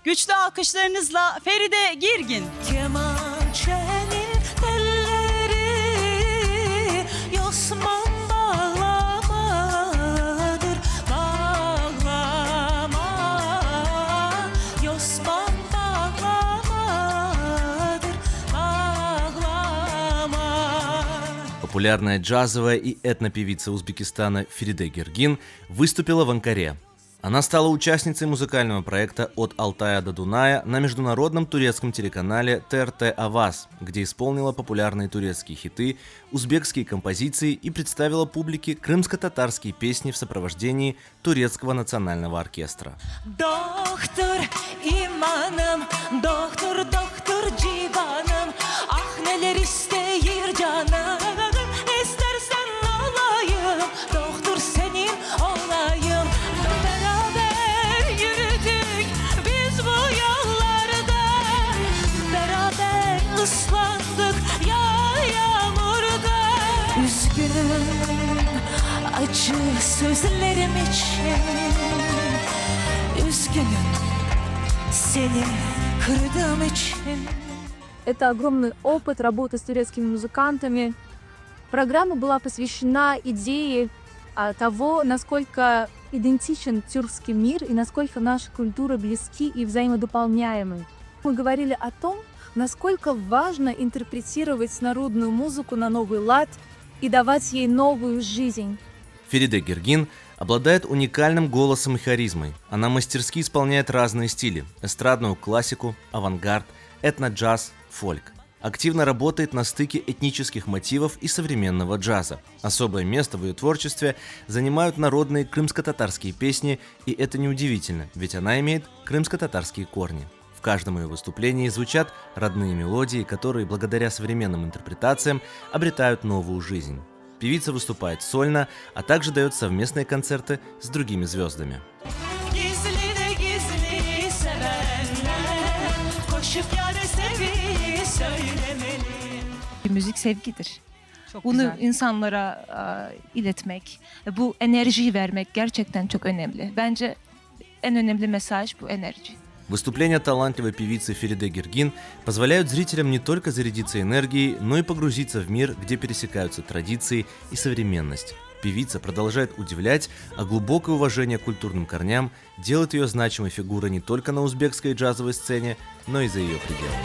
Güçlü alkışlarınızla Feride Girgin. Kemançenin telleri Yosman bağlamadır, bağlama. Yosman bağlamadır, bağlama. Популярная джазовая и этнопевица Узбекистана Фериде Гиргин выступила в Анкаре. Она стала участницей музыкального проекта «От Алтая до Дуная» на международном турецком телеканале ТРТ Аваз, где исполнила популярные турецкие хиты, узбекские композиции и представила публике крымско-татарские песни в сопровождении турецкого национального оркестра. Doktor imanım, doktor doktor civanım. Ah neler isteyir canım, istersen olayım. Doktor senin olayım. Beraber yürüdük biz bu yollarda. Beraber ıslandık yağmurda. Üzgünüm acı sözlerim için. Üzgünüm seni kırdığım için. Это огромный опыт работы с турецкими музыкантами. Программа была посвящена идее того, насколько идентичен тюркский мир и насколько наши культуры близки и взаимодополняемы. Мы говорили о том, насколько важно интерпретировать народную музыку на новый лад и давать ей новую жизнь. Фериде Гиргин обладает уникальным голосом и харизмой. Она мастерски исполняет разные стили – эстрадную классику, авангард, этно-джаз, фольк. Активно работает на стыке этнических мотивов и современного джаза. Особое место в ее творчестве занимают народные крымско-татарские песни, и это неудивительно, ведь она имеет крымско-татарские корни. В каждом ее выступлении звучат родные мелодии, которые благодаря современным интерпретациям обретают новую жизнь. Певица выступает сольно, а также дает совместные концерты с другими звездами. Gizli de gizli sevenler koşup yâre sevi söylemeli. Müzik sevgidir. Çok Bunu güzel. insanlara iletmek, bu enerjiyi vermek gerçekten çok önemli. Bence en önemli mesaj bu enerji. Выступления талантливой певицы Фериде Гиргин позволяют зрителям не только зарядиться энергией, но и погрузиться в мир, где пересекаются традиции и современность. Певица продолжает удивлять, а глубокое уважение к культурным корням делает ее значимой фигурой не только на узбекской джазовой сцене, но и за ее пределами.